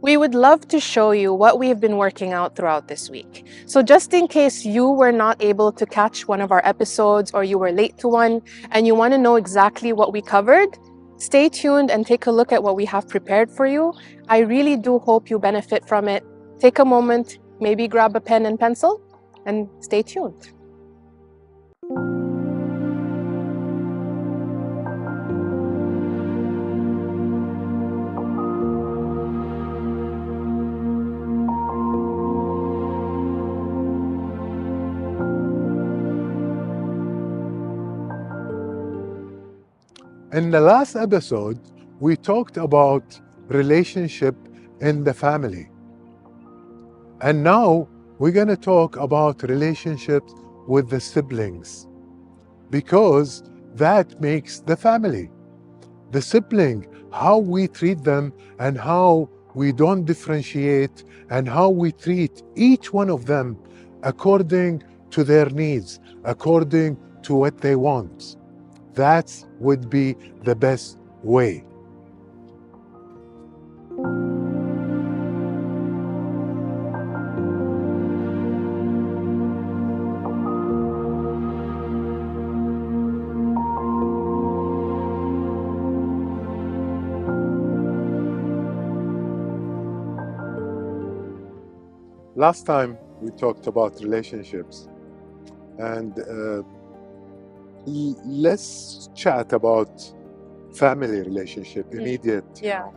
We would love to show you what we've been working out throughout this week. So just in case you were not able to catch one of our episodes or you were late to one and you want to know exactly what we covered, stay tuned and take a look at what we have prepared for you. I really do hope you benefit from it. Take a moment, maybe grab a pen and pencil, and stay tuned. In the last episode, we talked about relationship in the family. And now we're going to talk about relationships with the siblings, because that makes the family. The sibling, how we treat them and how we don't differentiate and how we treat each one of them according to their needs, according to what they want. That would be the best way. Last time we talked about relationships, and let's chat about family relationship, immediate. Yeah.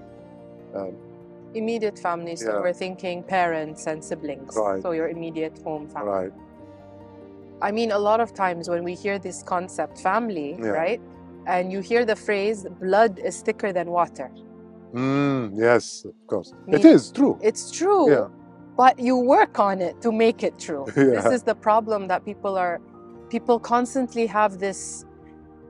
Immediate family, so we're thinking parents and siblings. Right. So your immediate home family. Right. I mean, a lot of times when we hear this concept, family, right? And you hear the phrase, blood is thicker than water. Yes, of course. It is true. It's true. Yeah. But you work on it to make it true. Yeah. This is the problem that people constantly have this,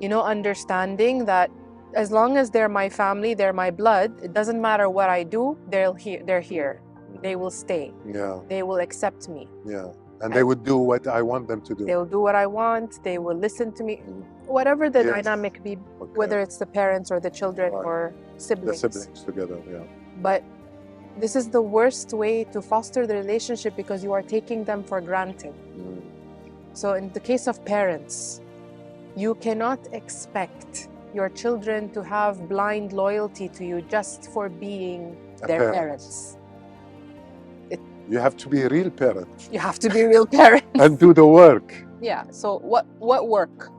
understanding that as long as they're my family, they're my blood, it doesn't matter what I do, they're here. They will stay. Yeah. They will accept me. Yeah. And they would do what I want them to do. They'll do what I want. They will listen to me. Whatever the dynamic be, whether it's the parents or the children or siblings. The siblings together, yeah. But this is the worst way to foster the relationship because you are taking them for granted. So in the case of parents, you cannot expect your children to have blind loyalty to you just for being their parents. You have to be a real parent. You have to be real parents. And do the work. Yeah, so what work?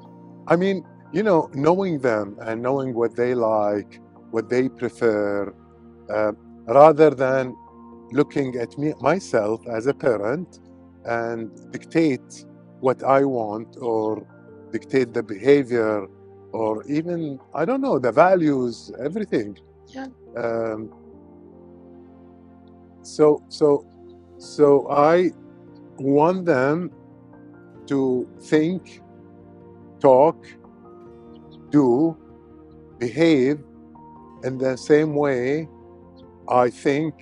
I mean, knowing them and knowing what they like, what they prefer, rather than looking at myself as a parent and dictate what I want or dictate the behavior or even, I don't know, the values, everything. Yeah. So I want them to think, talk, do, behave in the same way I think,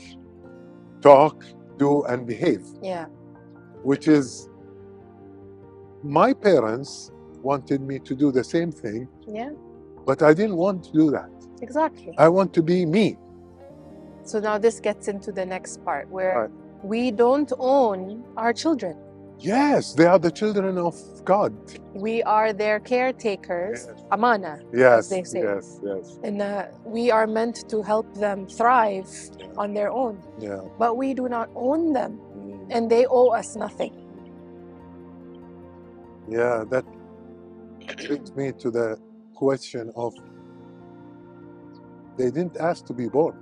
talk, do, and behave. Yeah. Which is, my parents wanted me to do the same thing. Yeah. But I didn't want to do that. Exactly. I want to be me. So now this gets into the next part where we don't own our children. Yes, they are the children of God. We are their caretakers, amana, yes, as they say. Yes. And we are meant to help them thrive on their own. Yeah. But we do not own them, and they owe us nothing. Yeah, that brings me to the question of, they didn't ask to be born.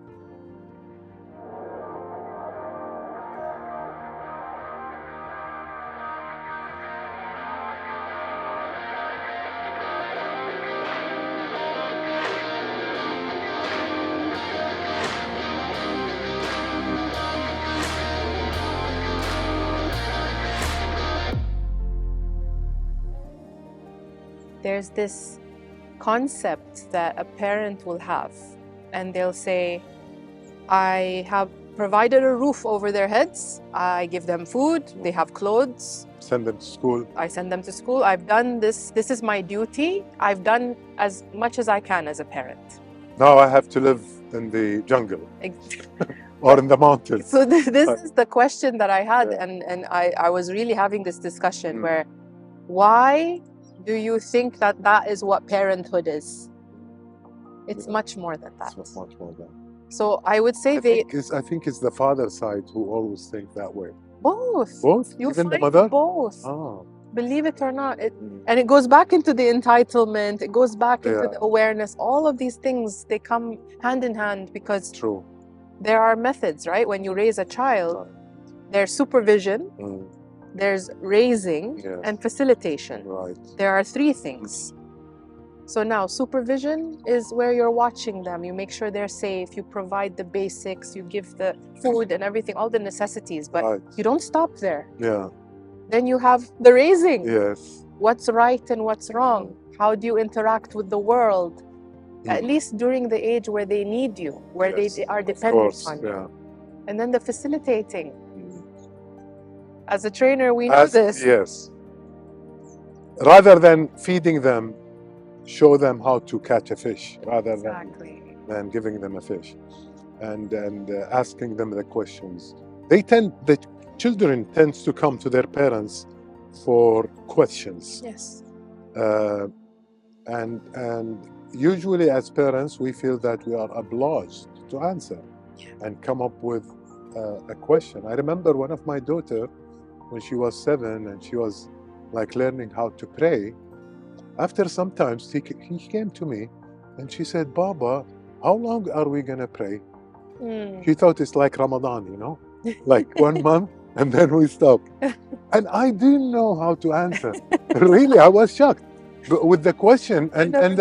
There's this concept that a parent will have, and they'll say, I have provided a roof over their heads, I give them food, they have clothes. Send them to school. I send them to school, I've done this is my duty, I've done as much as I can as a parent. Now I have to live in the jungle. or in the mountains. So this is the question that I had, Yeah. and I was really having this discussion Mm. where, why do you think that that is what parenthood is? It's Yeah. much more than that. It's much more than. So I would say I think it's the father side who always think that way. both. Both? You Even the find mother? both. Oh. Believe it or not. Mm. And it goes back into the entitlement, it goes back into Yeah. the awareness. All of these things, they come hand in hand because True. there are methods, right? When you raise a child, Right. there's supervision, Mm. there's raising, Yes. and facilitation. Right. There are three things. So now supervision is where you're watching them. You make sure they're safe, you provide the basics, you give the food and everything, all the necessities, but Right. you don't stop there. Yeah. Then you have the raising. Yes. What's right and what's wrong? How do you interact with the world? At Mm. least during the age where they need you, where Yes. they are Of dependent course. on you. Yeah. And then the facilitating. Mm. As a trainer, we know this. Yes. Rather than feeding them, show them how to catch a fish rather Exactly. than giving them a fish, and asking them the questions. The children tends to come to their parents for questions. Yes. And usually as parents we feel that we are obliged to answer and come up with a question. I remember one of my daughter when she was 7 and she was like learning how to pray. After some time he came to me and she said, "Baba, how long are we gonna pray?" She thought it's like Ramadan, like 1 month and then we stop. And I didn't know how to answer. Really, I was shocked with the question, and then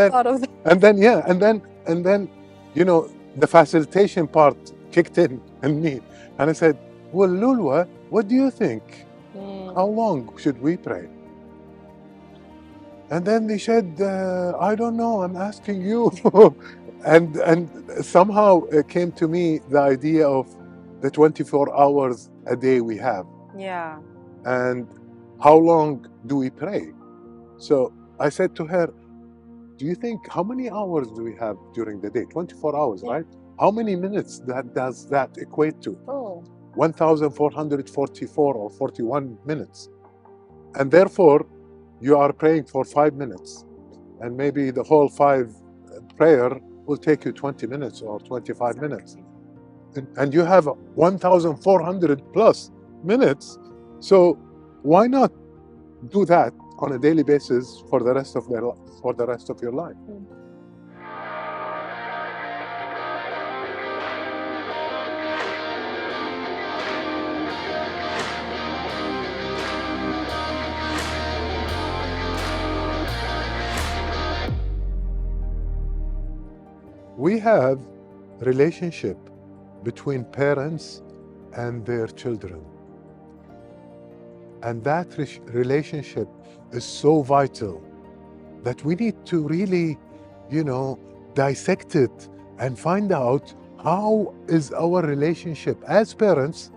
the facilitation part kicked in me, and I said, "Well, Lulwa, what do you think? How long should we pray?" And then they said, "I don't know. I'm asking you." and somehow it came to me the idea of the 24 hours a day we have. Yeah. And how long do we pray? So I said to her, "Do you think how many hours do we have during the day? 24 hours, right? How many minutes does that equate to?" 1,444 or 41 minutes. And therefore, you are praying for 5 minutes. And maybe the whole 5 prayer will take you 20 minutes or 25 minutes. And you have 1,400 plus minutes. So why not do that on a daily basis for the rest of your life? We have relationship between parents and their children. And that relationship is so vital that we need to really, dissect it and find out how is our relationship as parents,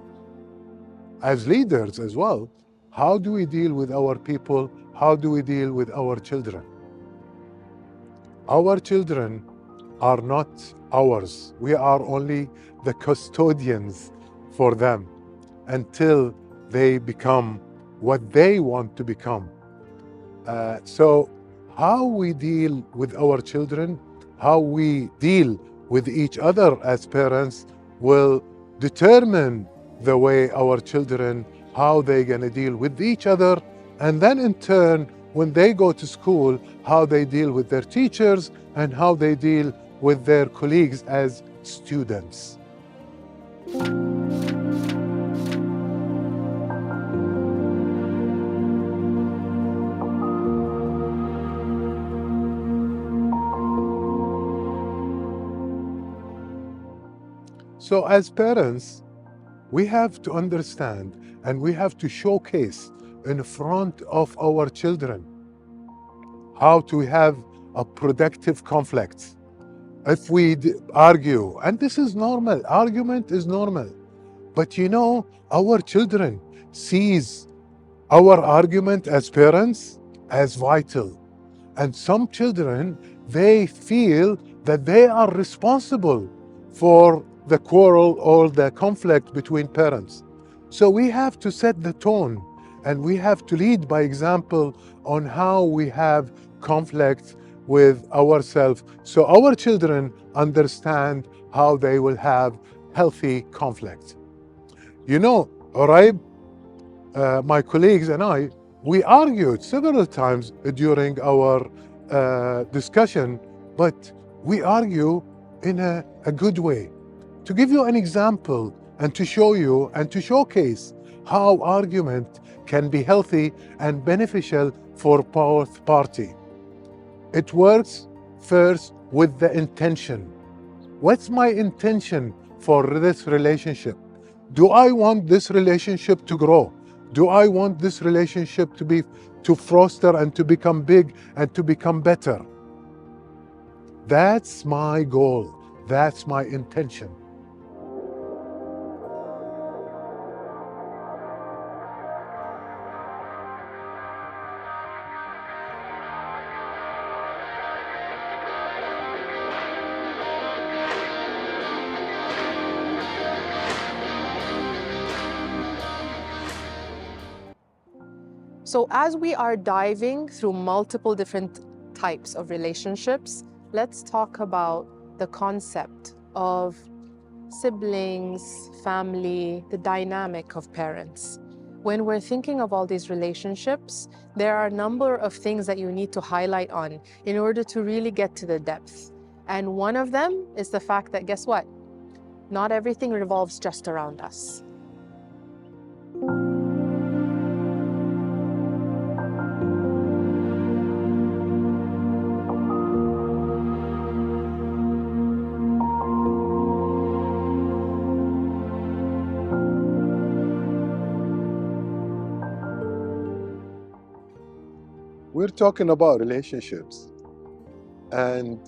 as leaders as well. How do we deal with our people? How do we deal with our children? Our children are not ours. We are only the custodians for them until they become what they want to become. So how we deal with our children, how we deal with each other as parents will determine the way our children, how they're going to deal with each other, and then in turn, when they go to school, how they deal with their teachers and how they deal with their colleagues as students. So as parents, we have to understand and we have to showcase in front of our children how to have a productive conflict. If we argue, and this is normal, argument is normal, but our children sees our argument as parents as vital. And some children, they feel that they are responsible for the quarrel or the conflict between parents. So we have to set the tone, and we have to lead by example on how we have conflict with ourselves, so our children understand how they will have healthy conflict. You know, Oraib, my colleagues and I, we argued several times during our discussion, but we argue in a good way. To give you an example and to show you and to showcase how argument can be healthy and beneficial for both parties. It works first with the intention. What's my intention for this relationship? Do I want this relationship to grow? Do I want this relationship to foster and to become big and to become better? That's my goal. That's my intention. So as we are diving through multiple different types of relationships, let's talk about the concept of siblings, family, the dynamic of parents. When we're thinking of all these relationships, there are a number of things that you need to highlight on in order to really get to the depth. And one of them is the fact that, guess what? Not everything revolves just around us. We're talking about relationships, and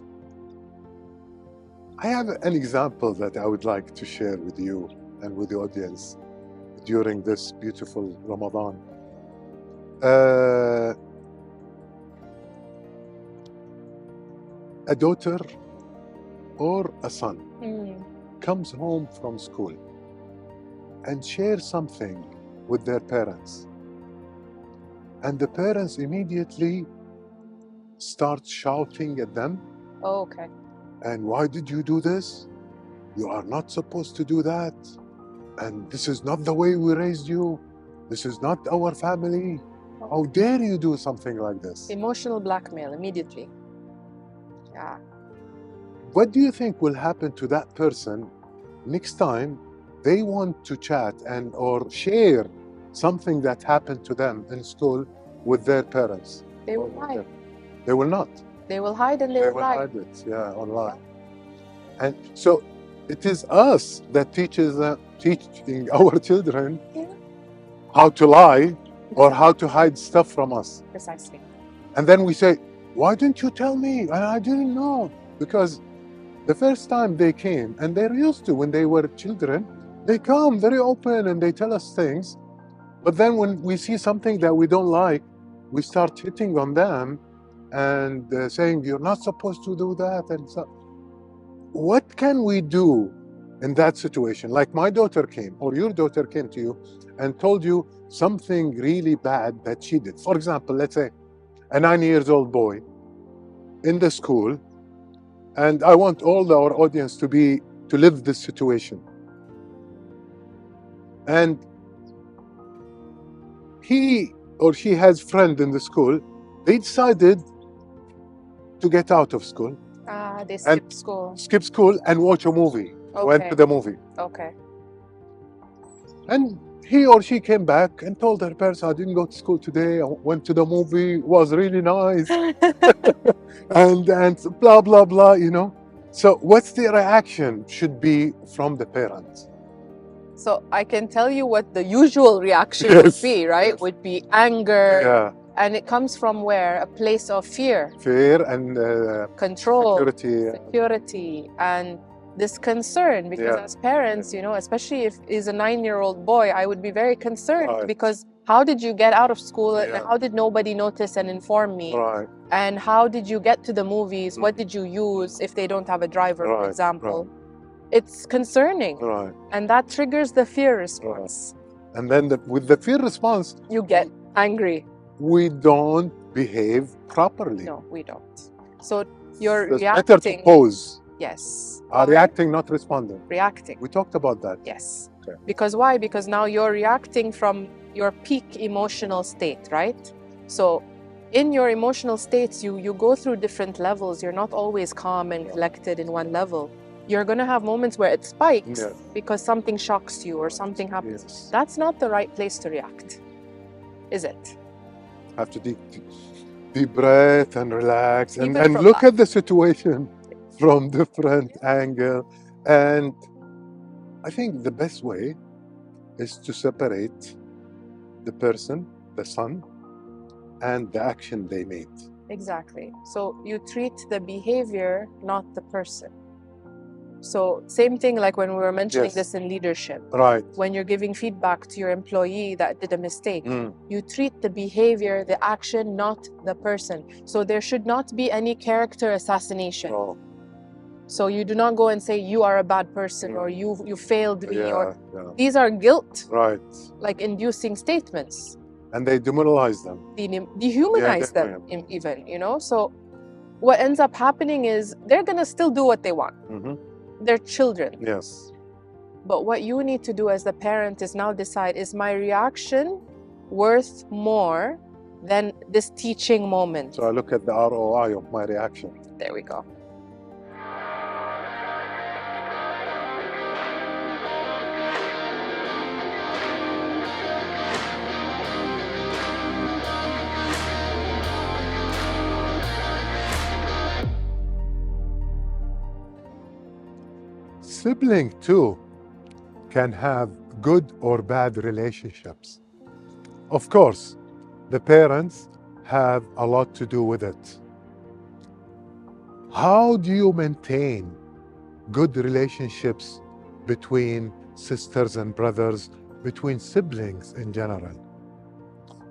I have an example that I would like to share with you and with the audience during this beautiful Ramadan. A daughter or a son comes home from school and shares something with their parents. And the parents immediately start shouting at them. Oh, okay. And why did you do this? You are not supposed to do that. And this is not the way we raised you. This is not our family. How dare you do something like this? Emotional blackmail immediately. Yeah. What do you think will happen to that person next time they want to chat and or share something that happened to them in school with their parents? They will hide. They will not. They will hide and they will lie. Hide it, yeah, online. And so it is us that teaching our children how to lie or how to hide stuff from us. Precisely. And then we say, why didn't you tell me? And I didn't know. Because the first time they came, and they're used to when they were children, they come very open and they tell us things. But then when we see something that we don't like, we start hitting on them and saying, you're not supposed to do that. And so, what can we do in that situation? Like my daughter came, or your daughter came to you and told you something really bad that she did. For example, let's say a 9-year-old boy in the school, and I want all our audience to live this situation. And he or she has friend in the school. They decided to get out of school. They skip school. Skip school and watch a movie. Okay. Went to the movie. Okay. And he or she came back and told her parents, I didn't go to school today. I went to the movie. It was really nice. and blah, blah, blah, you know. So what's the reaction should be from the parents? So I can tell you what the usual reaction would be, right? Yes. Would be anger. Yeah. And it comes from where? A place of fear. Fear and control. Security. And this concern. Because as parents, you know, especially if he's a 9-year-old boy, I would be very concerned. Right. Because how did you get out of school? And how did nobody notice and inform me? Right. And how did you get to the movies? What did you use if they don't have a driver, for example? it's concerning. Right. And that triggers the fear response. And then with the fear response, You get angry. we don't behave properly. No, we don't. So you're It's reacting. better to pause. Yes. Reacting, not responding. Reacting. We talked about that. Yes. Okay. Because why? Because now you're reacting from your peak emotional state, right? So in your emotional states, you go through different levels. You're not always calm and collected in one level. You're going to have moments where it spikes because something shocks you or something happens. Yes. That's not the right place to react, is it? Have to deep breath and relax and Even look at the situation from different angle. And I think the best way is to separate the person, the son, and the action they made. Exactly. So you treat the behavior, not the person. So same thing like when we were mentioning this in leadership. Right. When you're giving feedback to your employee that did a mistake, you treat the behavior, the action, not the person. So there should not be any character assassination. Oh. So you do not go and say you are a bad person or you failed me these are guilt, like inducing statements. And they demoralize them. Dehumanize them even, you know? So what ends up happening is they're gonna still do what they want. They're children. Yes. But what you need to do as the parent is now decide, is my reaction worth more than this teaching moment? So I look at the ROI of my reaction. There we go. Sibling too can have good or bad relationships. Of course, the parents have a lot to do with it. How do you maintain good relationships between sisters and brothers, between siblings in general?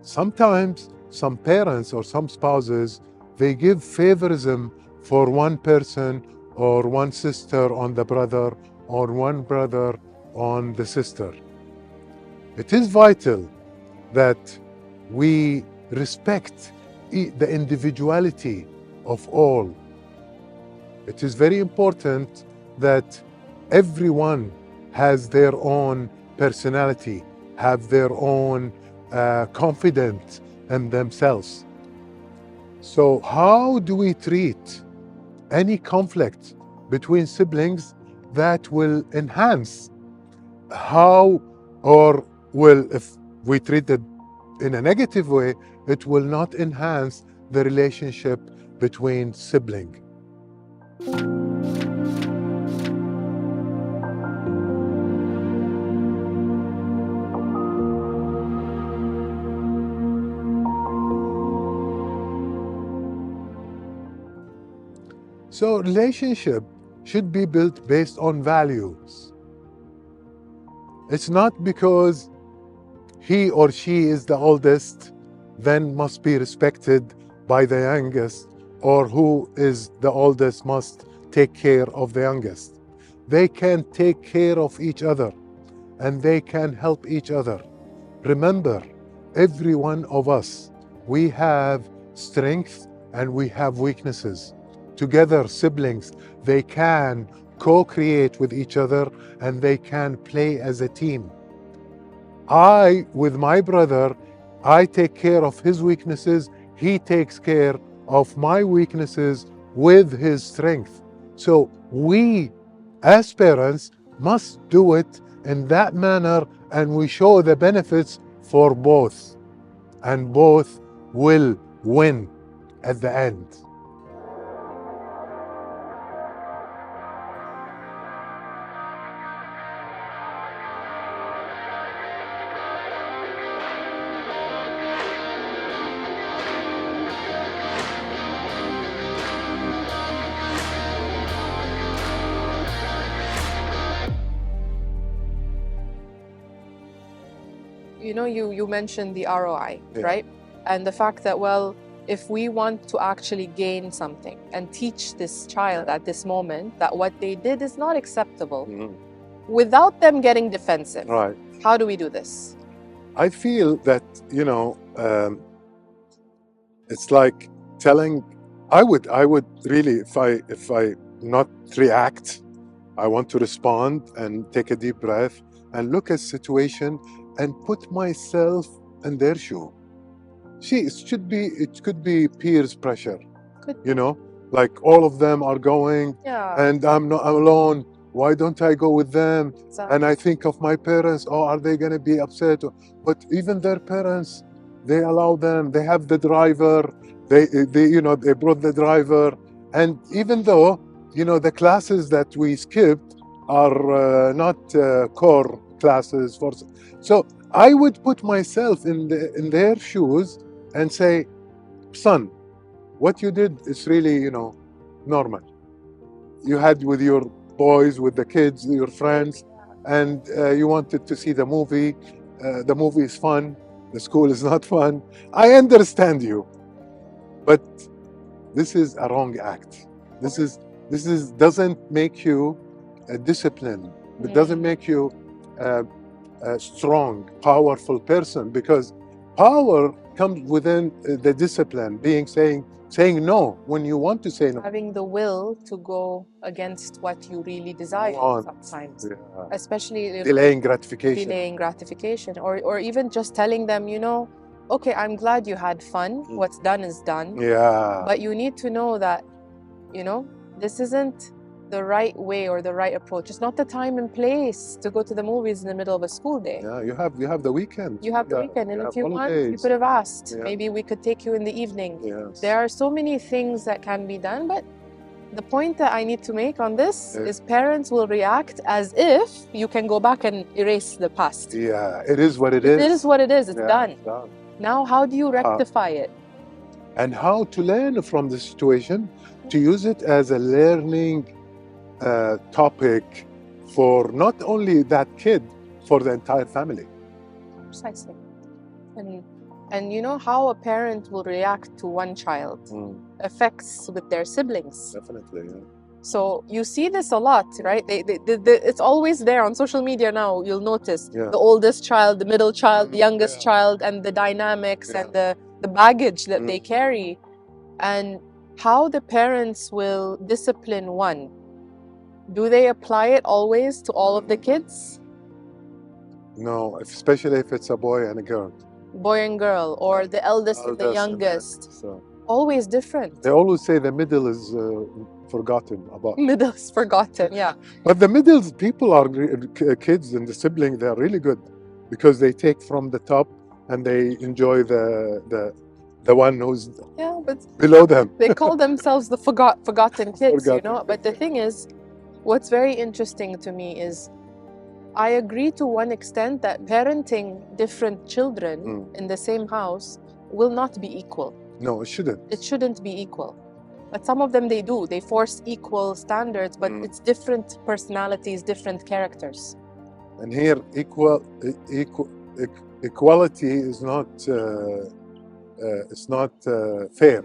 Sometimes some parents or some spouses, they give favorism for one person or one sister on the brother or one brother on the sister. It is vital that we respect the individuality of all. It is very important that everyone has their own personality, have their own confidence in themselves. So how do we treat any conflict between siblings that will enhance if we treat it in a negative way, it will not enhance the relationship between siblings. So relationship should be built based on values. It's not because he or she is the oldest, then must be respected by the youngest, or who is the oldest must take care of the youngest. They can take care of each other and they can help each other. Remember, every one of us, we have strengths and we have weaknesses. Together, siblings, they can co-create with each other and they can play as a team. With my brother, I take care of his weaknesses. He takes care of my weaknesses with his strength. So we, as parents, must do it in that manner, and we show the benefits for both, and both will win at the end. You know, you mentioned the ROI, right? And the fact that, well, if we want to actually gain something and teach this child at this moment that what they did is not acceptable, without them getting defensive. Right. How do we do this? I feel that, it's like telling, I would really, if I not react, I want to respond and take a deep breath and look at situation and put myself in their shoe. It could be peers pressure, like all of them are going, and I'm not alone. Why don't I go with them? Exactly. And I think of my parents. Oh, are they going to be upset? But even their parents, they allow them. They have the driver. They brought the driver. And even though, the classes that we skipped are not core classes so I would put myself in their shoes and say, son, what you did is really, normal. You had with your boys, with the kids, your friends, and you wanted to see the movie. The movie is fun. The school is not fun. I understand you, but this is a wrong act. This is doesn't make you a disciplined. It doesn't make you a strong, powerful person, because power comes within the discipline, saying no when you want to say no. Having the will to go against what you really desire sometimes, especially delaying gratification. Or even just telling them, okay, I'm glad you had fun. What's done is done. Yeah. But you need to know that, this isn't the right way or the right approach. It's not the time and place to go to the movies in the middle of a school day. Yeah, you have the weekend. You have the weekend, and if you want, you could have asked. Yeah. Maybe we could take you in the evening. Yes. There are so many things that can be done, but the point that I need to make on this is parents will react as if you can go back and erase the past. Yeah, it is what it is. It is what it is. It's done. It's done. Now, how do you rectify it? And how to learn from the situation, to use it as a learning topic for not only that kid, for the entire family. Precisely. And how a parent will react to one child affects with their siblings. Definitely, yeah. So you see this a lot, right? It's always there on social media now. You'll notice the oldest child, the middle child, the youngest child, and the dynamics and the baggage that they carry, and how the parents will discipline one. Do they apply it always to all of the kids? No, especially if it's a boy and a girl. Boy and girl, or the eldest and the youngest. So always different. They always say the middle is forgotten about. Middle is forgotten, yeah. But the middle people are kids, and the sibling, they are really good, because they take from the top and they enjoy the one who's below them. They call themselves the forgotten kids, But the thing is, what's very interesting to me is, I agree to one extent that parenting different children in the same house will not be equal. No, it shouldn't. It shouldn't be equal. But some of them, they do. They force equal standards, but it's different personalities, different characters. And here, equality is not it's not fair,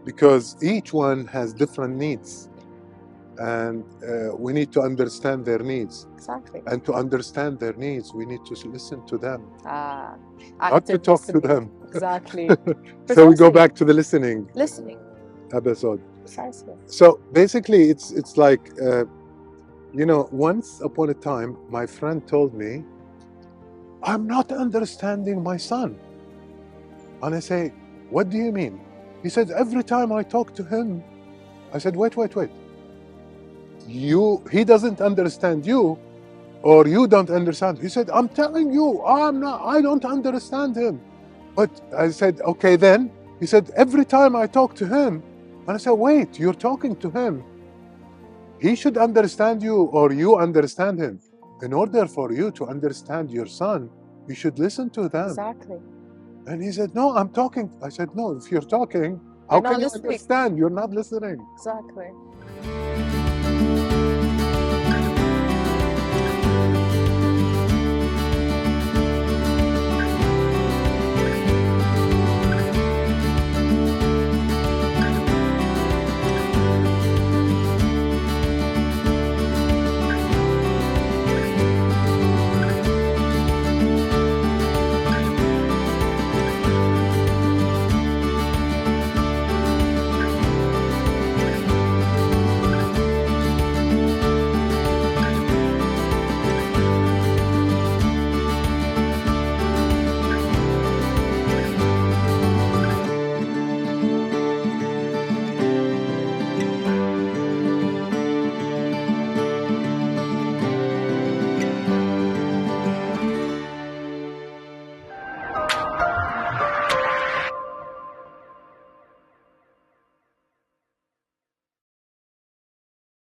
because each one has different needs. And we need to understand their needs. Exactly. And to understand their needs, we need to listen to them. Not to talk to them. Exactly. So we go back to the listening episode. Precisely. So basically, it's like, once upon a time, my friend told me, I'm not understanding my son. And I say, what do you mean? He said, every time I talk to him, I said, wait. He doesn't understand you, or you don't understand. He said, I'm telling you, I don't understand him. But I said, okay, then. He said, every time I talk to him. And I said, wait, you're talking to him. He should understand you, or you understand him. In order for you to understand your son, you should listen to them. Exactly. And he said, no, I'm talking. I said, no, if you're talking, how can you understand? You're not listening. Exactly.